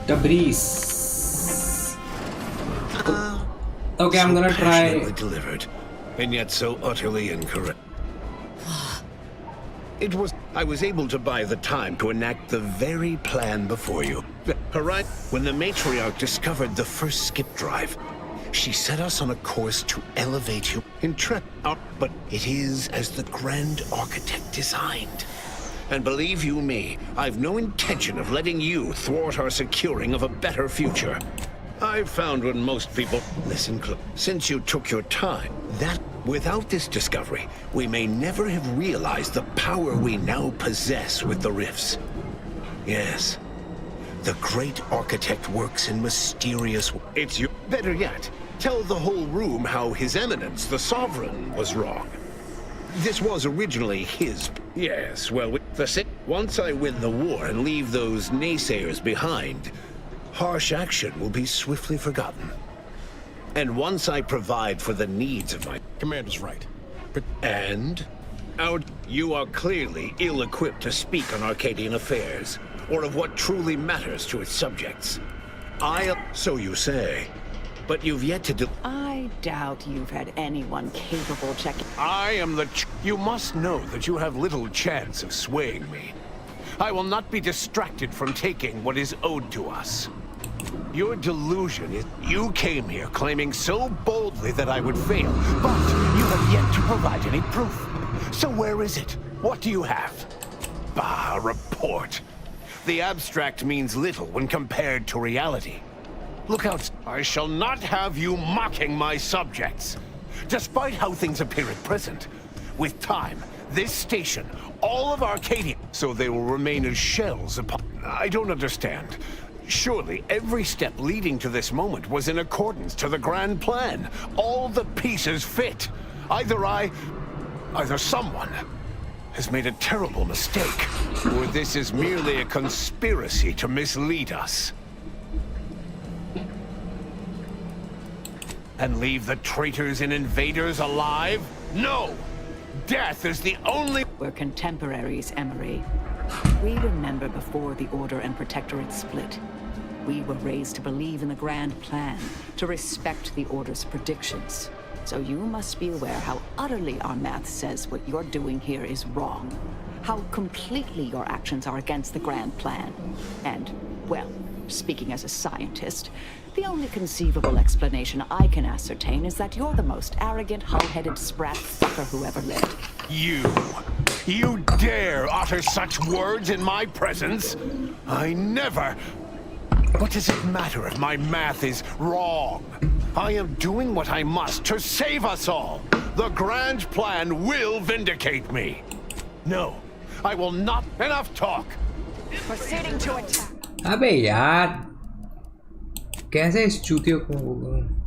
Tabriz. Okay, I'm gonna try. Delivered, and yet so utterly incorrect. It was. I was able to buy the time to enact the very plan before you. Right when the matriarch discovered the first skip drive, she set us on a course to elevate you in but it is as the Grand Architect designed. And believe you me, I've no intention of letting you thwart our securing of a better future. I've found when most people listen close. Since you took your time, that without this discovery, we may never have realized the power we now possess with the rifts. Yes, the great architect works in mysterious. It's you. Better yet, tell the whole room how His Eminence, the Sovereign, was wrong. This was originally his. Yes, well, once I win the war and leave those naysayers behind, harsh action will be swiftly forgotten. And once I provide for the needs of my... Commander's right. But And? You are clearly ill-equipped to speak on Arcadian affairs, or of what truly matters to its subjects. So you say. But you've yet to do... I doubt you've had anyone capable checking. I am the... You must know that you have little chance of swaying me. I will not be distracted from taking what is owed to us. Your delusion is... You came here claiming so boldly that I would fail, but you have yet to provide any proof. So where is it? What do you have? Bah, a report. The abstract means little when compared to reality. Look out. I shall not have you mocking my subjects. Despite how things appear at present, with time, this station, all of Arcadia, so they will remain as shells upon... I don't understand. Surely every step leading to this moment was in accordance to the grand plan. All the pieces fit. Either someone has made a terrible mistake, or this is merely a conspiracy to mislead us. And leave the traitors and invaders alive? No! Death is the only... We're contemporaries, Emery. We remember before the Order and Protectorate split. We were raised to believe in the grand plan, to respect the Order's predictions. So you must be aware how utterly our math says what you're doing here is wrong. How completely your actions are against the grand plan. And, well, speaking as a scientist, the only conceivable explanation I can ascertain is that you're the most arrogant, hull-headed sprat fucker who ever lived. You dare utter such words in my presence? I never... What does it matter if my math is wrong? I am doing what I must to save us all. The grand plan will vindicate me. No, I will not... Enough talk! Proceeding to attack. अबे यार कैसे इस चूतियों को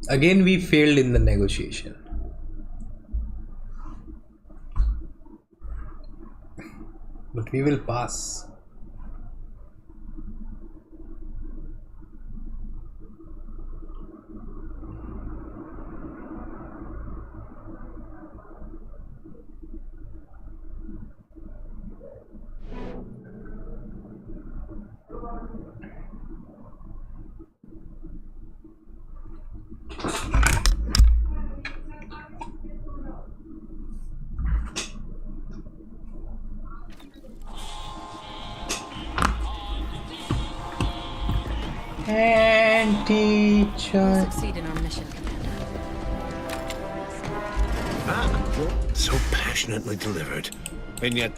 Again we failed in the negotiation, but we will pass. And teacher. Succeed in our mission, Commander. So passionately delivered. And yet,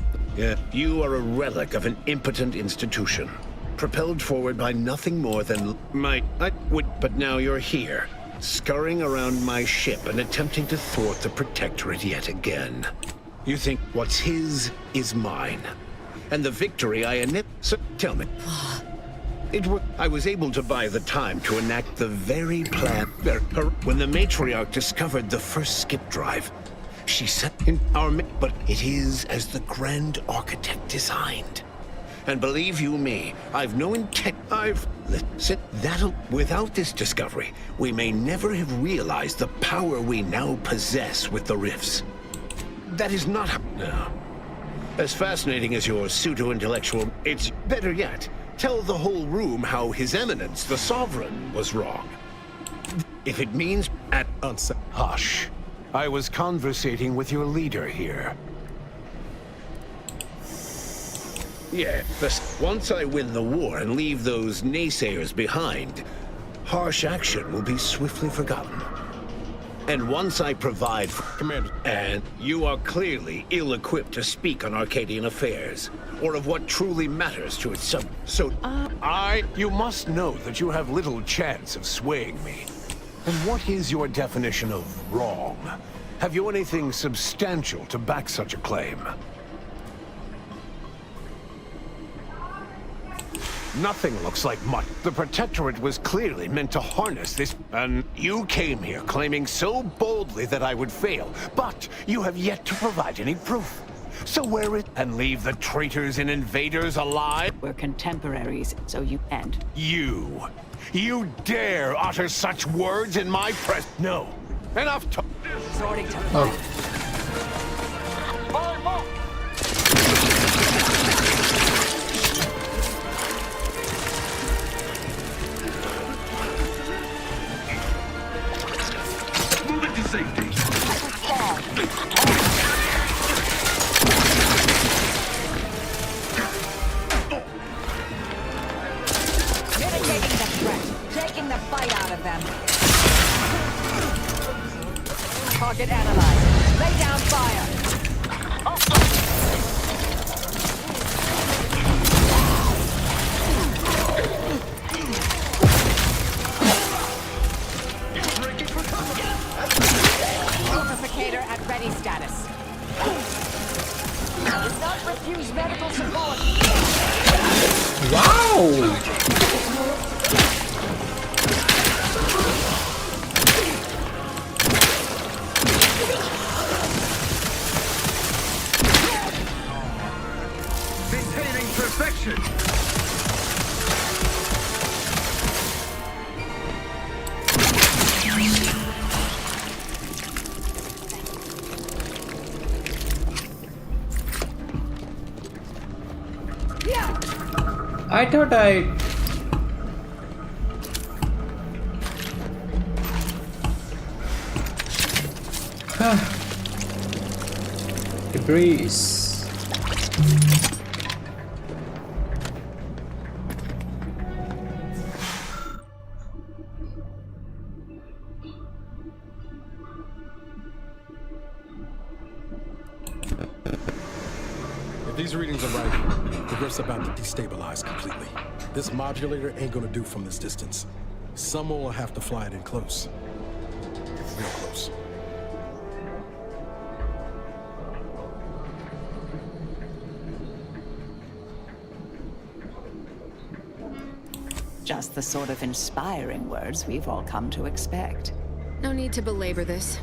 you are a relic of an impotent institution, propelled forward by nothing more than but now you're here, scurrying around my ship and attempting to thwart the Protectorate yet again. You think what's his is mine, and the victory I so tell me. I was able to buy the time to enact the very plan. When the matriarch discovered the first skip drive, she set in our... But it is as the Grand Architect designed. And believe you me, I've no intent. Listen, that'll. Without this discovery, we may never have realized the power we now possess with the rifts. That is not. No. As fascinating as your pseudo-intellectual, it's better yet. Tell the whole room how His Eminence, the Sovereign, was wrong. If it means at Hush. I was conversating with your leader here. Yeah, once I win the war and leave those naysayers behind, harsh action will be swiftly forgotten. And once I provide for Commander. And you are clearly ill-equipped to speak on Arcadian affairs, or of what truly matters to its So, You must know that you have little chance of swaying me. And what is your definition of wrong? Have you anything substantial to back such a claim? Nothing looks like much. The Protectorate was clearly meant to harness this, and you came here claiming so boldly that I would fail, but you have yet to provide any proof. So where it and leave the traitors and invaders alive? We're contemporaries, so you end. You dare utter such words in my presence? No. Enough to... Sorting to Move it to safety. Mitigating the threat, taking the fight out of them. Target analyzed. Lay down fire. Amplificator at ready status. Do not refuse medical support. Wow! Maintaining perfection. I thought debris. If these readings are right, the rift's about to destabilize completely. This modulator ain't gonna do from this distance. Someone will have to fly it in close. Real close. just the sort of inspiring words we've all come to expect. No need to belabor this.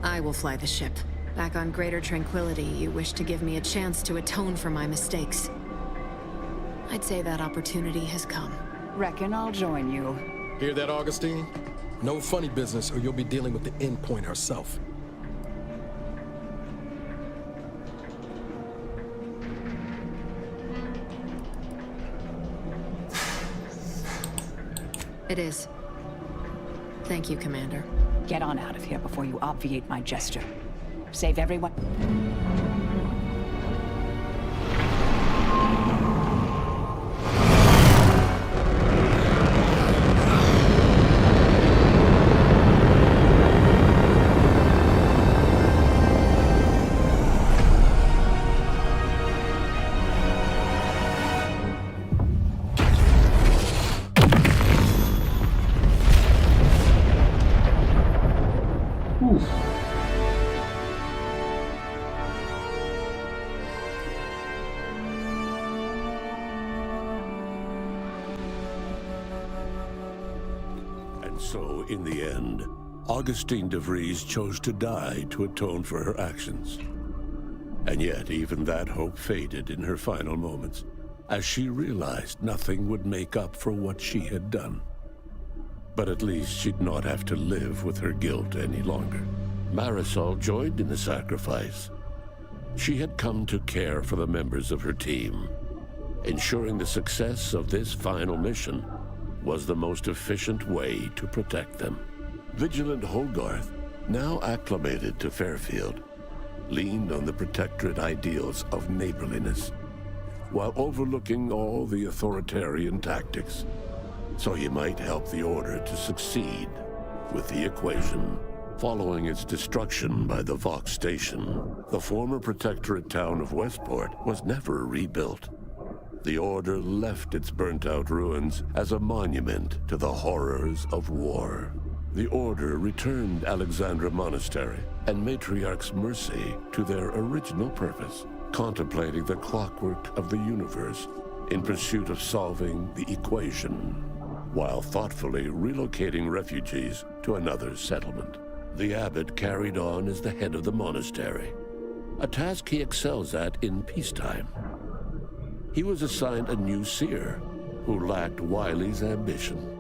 I will fly the ship. Back on Greater Tranquility, you wish to give me a chance to atone for my mistakes. I'd say that opportunity has come. Reckon I'll join you. Hear that, Augustine? No funny business or you'll be dealing with the endpoint herself. It is. Thank you, Commander. Get on out of here before you obviate my gesture. Save everyone. And so, in the end, Augustine de Vries chose to die to atone for her actions. And yet, even that hope faded in her final moments. as she realized nothing would make up for what she had done. But at least she'd not have to live with her guilt any longer. Marisol joined in the sacrifice. She had come to care for the members of her team. Ensuring the success of this final mission was the most efficient way to protect them. Vigilant Hogarth, now acclimated to Fairfield, leaned on the Protectorate ideals of neighborliness, while overlooking all the authoritarian tactics, so he might help the Order to succeed with the equation. Following its destruction by the Vox Station, the former Protectorate town of Westport was never rebuilt. The Order left its burnt-out ruins as a monument to the horrors of war. The Order returned Alexandra Monastery and Matriarch's Mercy to their original purpose, contemplating the clockwork of the universe in pursuit of solving the equation, while thoughtfully relocating refugees to another settlement. The abbot carried on as the head of the monastery, a task he excels at in peacetime. He was assigned a new seer who lacked Wiley's ambition.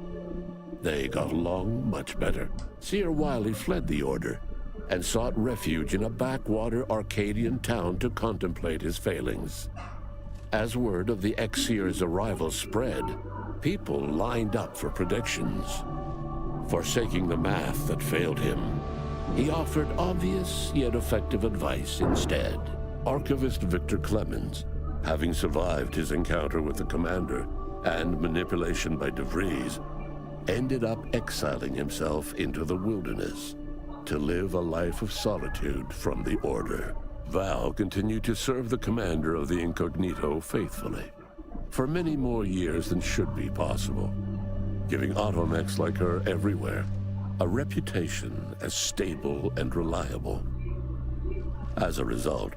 They got along much better. Seer Wiley fled the Order and sought refuge in a backwater Arcadian town to contemplate his failings. As word of the ex-seer's arrival spread, people lined up for predictions. Forsaking the math that failed him, he offered obvious yet effective advice instead. Archivist Victor Clemens, having survived his encounter with the commander and manipulation by DeVries, ended up exiling himself into the wilderness to live a life of solitude from the Order. Val continued to serve the commander of the Incognito faithfully for many more years than should be possible, giving automechs like her everywhere a reputation as stable and reliable. As a result,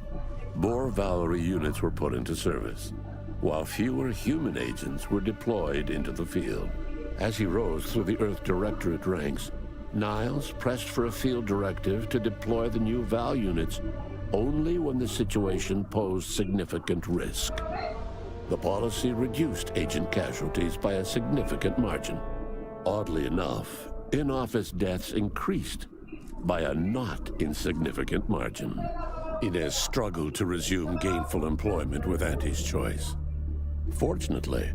more Valerie units were put into service, while fewer human agents were deployed into the field. As he rose through the Earth Directorate ranks, Niles pressed for a field directive to deploy the new Val units only when the situation posed significant risk. The policy reduced agent casualties by a significant margin. Oddly enough, in-office deaths increased by a not insignificant margin. Inez struggled to resume gainful employment with Auntie's choice. Fortunately,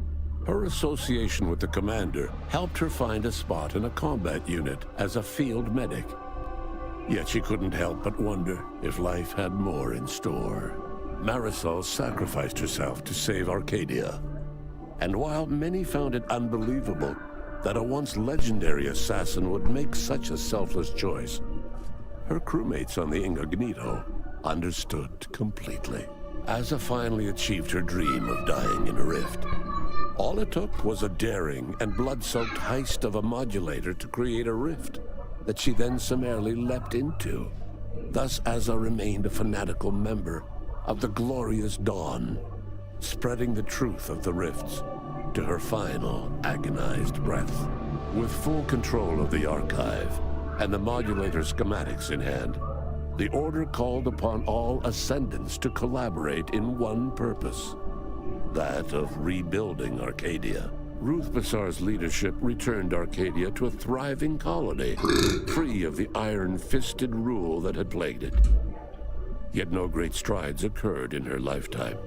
her association with the commander helped her find a spot in a combat unit as a field medic. Yet she couldn't help but wonder if life had more in store. Marisol sacrificed herself to save Arcadia. And while many found it unbelievable that a once legendary assassin would make such a selfless choice, her crewmates on the Incognito understood completely. Asa finally achieved her dream of dying in a rift. All it took was a daring and blood-soaked heist of a modulator to create a rift that she then summarily leapt into. Thus Asa remained a fanatical member of the Glorious Dawn, spreading the truth of the rifts to her final agonized breath. With full control of the archive and the modulator schematics in hand, the Order called upon all ascendants to collaborate in one purpose, that of rebuilding Arcadia. Ruth Bassar's leadership returned Arcadia to a thriving colony, free of the iron-fisted rule that had plagued it. Yet no great strides occurred in her lifetime,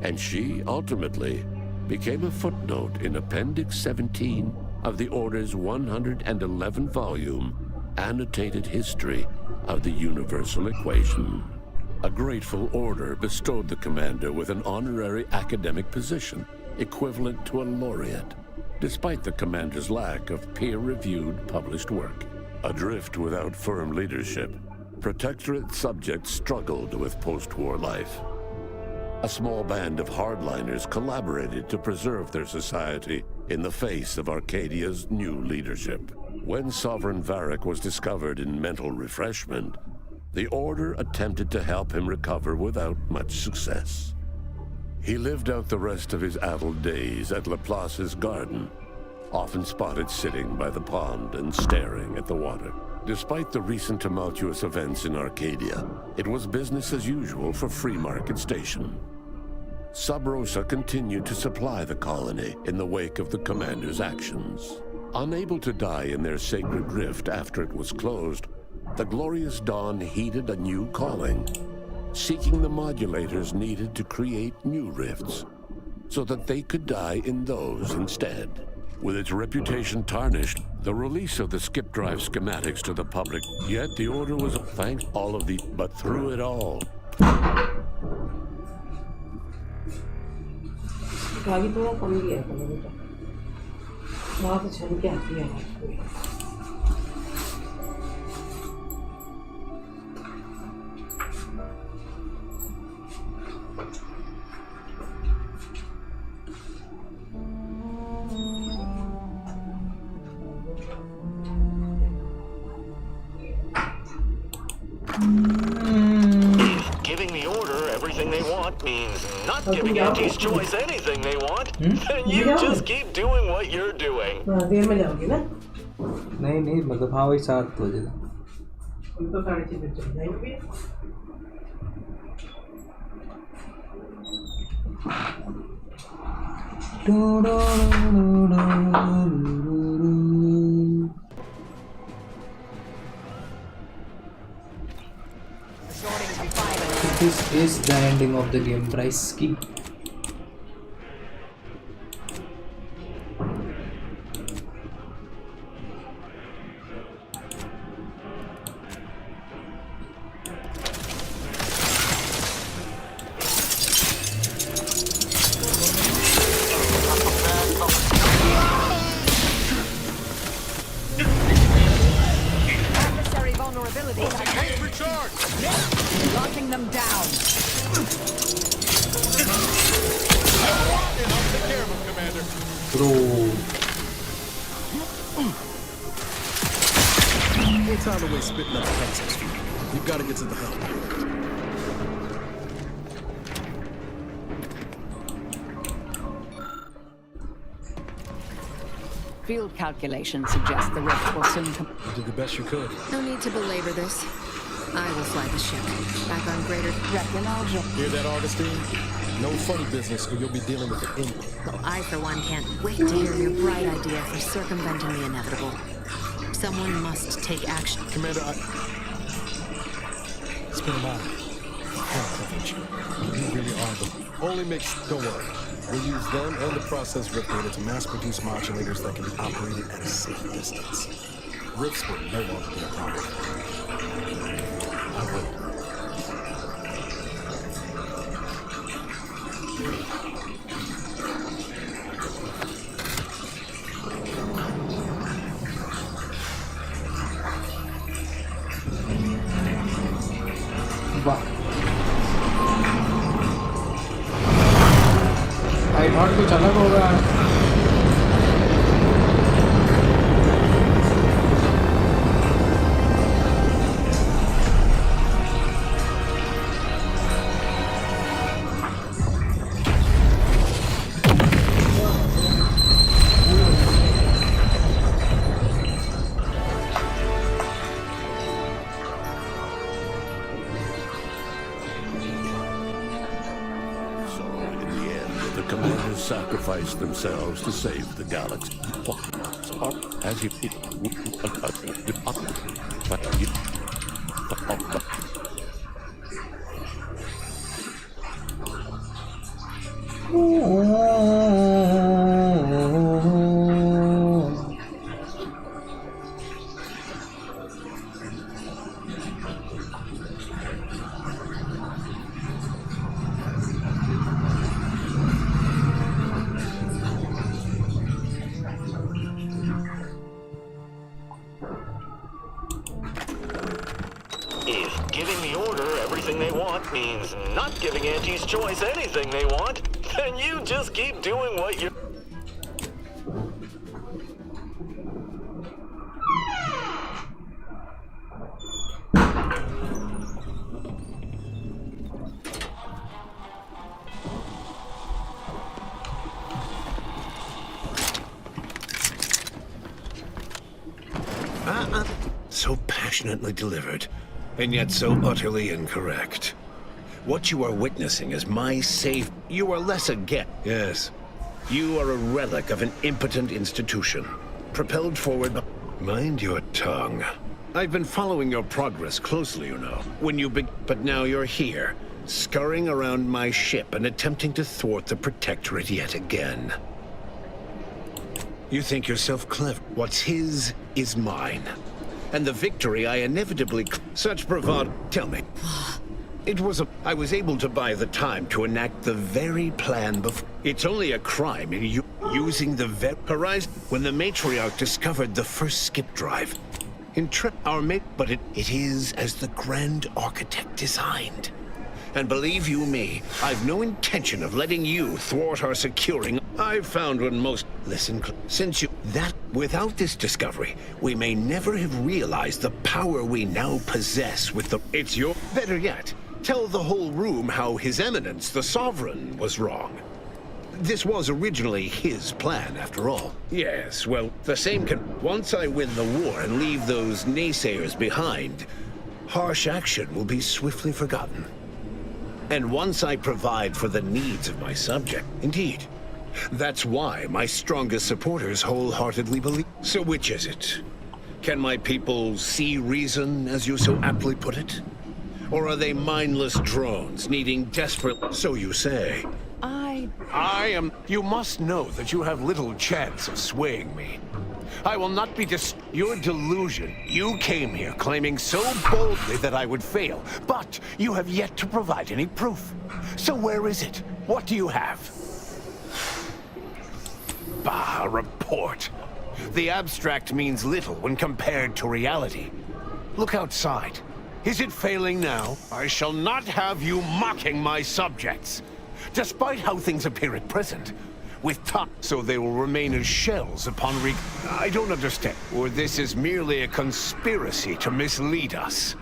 and she ultimately became a footnote in Appendix 17 of the Order's 111-volume annotated history of the Universal Equation. A grateful Order bestowed the commander with an honorary academic position, equivalent to a laureate, despite the commander's lack of peer-reviewed published work. Adrift without firm leadership, Protectorate subjects struggled with post-war life. A small band of hardliners collaborated to preserve their society in the face of Arcadia's new leadership. When Sovereign Varric was discovered in mental refreshment, the Order attempted to help him recover without much success. He lived out the rest of his addled days at Laplace's garden, often spotted sitting by the pond and staring at the water. Despite the recent tumultuous events in Arcadia, it was business as usual for Free Market Station. Sub Rosa continued to supply the colony in the wake of the commander's actions. Unable to die in their sacred rift after it was closed, the Glorious Dawn heeded a new calling, seeking the modulators needed to create new rifts, so that they could die in those instead. With its reputation tarnished, the release of the skip drive schematics to the public, yet the Order was thanked all of the, but through it all. गाड़ी थोड़ा कम गया था मेरे को वहाँ से छन के आती है Giving the Order everything they want means not giving Auntie's Choice anything they want. Then you just keep doing what you're doing. देर में जाओगे ना नहीं मतलब हाँ वही 7 बजे हम तो 6:30 बजे चल जाएंगे This is the ending of the game, Bryce. Keep. Adversary vulnerability. Locking them down. Bro. No time to waste spitting up the access fee. We've got to get to the hub. Field calculations suggest the rift will soon come. You did the best you could. No need to belabor this. I will fly the ship. Back on Greater... Reckon I'll join. Hear that, Augustine? No funny business, or you'll be dealing with the end. Well, I, for one, can't wait to hear your bright idea for circumventing the inevitable. Someone must take action. Commander, it's been a while. I can't privilege you. You really are the... Only makes... Don't worry. We'll use them and the process rift data to mass-produce modulators that can be operated at a safe distance. Rifts will no longer be a problem. I will. I thought कुछ अलग होगा Sacrificed themselves to save the galaxy. As you... If giving the Order everything they want means not giving Auntie's Choice anything they want, then you just keep doing what you're... So passionately delivered, and yet so utterly incorrect. What you are witnessing is my save. You are less a get. Yes. You are a relic of an impotent institution. Propelled forward. Mind your tongue. I've been following your progress closely, you know. But now you're here, scurrying around my ship and attempting to thwart the Protectorate yet again. You think yourself clever. What's his is mine. And the victory I inevitably... Such bravado... Tell me. I was able to buy the time to enact the very plan before... It's only a crime in using the horizon. When the matriarch discovered the first skip drive, but it is as the Grand Architect designed. And believe you me, I've no intention of letting you thwart our securing. I've found when most... Listen, without this discovery, we may never have realized the power we now possess with the... It's your... Better yet, tell the whole room how His Eminence, the Sovereign, was wrong. This was originally his plan, after all. Yes, well, the same can... Once I win the war and leave those naysayers behind, harsh action will be swiftly forgotten. And once I provide for the needs of my subject, indeed. That's why my strongest supporters wholeheartedly believe. So which is it? Can my people see reason, as you so aptly put it? Or are they mindless drones needing desperate... So you say. I am... You must know that you have little chance of swaying me. I will not be Your delusion. You came here claiming so boldly that I would fail, but you have yet to provide any proof. So where is it? What do you have? Bah, a report. The abstract means little when compared to reality. Look outside. Is it failing now? I shall not have you mocking my subjects. Despite how things appear at present, with time, so they will remain as shells upon I don't understand. Or this is merely a conspiracy to mislead us.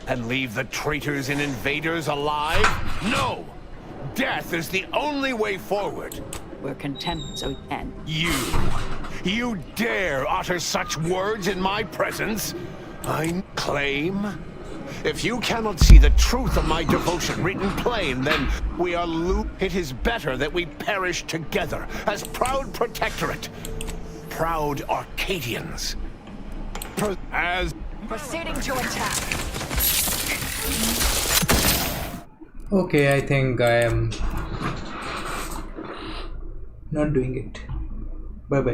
And leave the traitors and invaders alive? No! Death is the only way forward. We're content, so then. You dare utter such words in my presence? I claim? If you cannot see the truth of my devotion written plain, then we are It is better that we perish together as proud Protectorate. Proud Arcadians. Proceeding to attack. Okay, I think I am not doing it.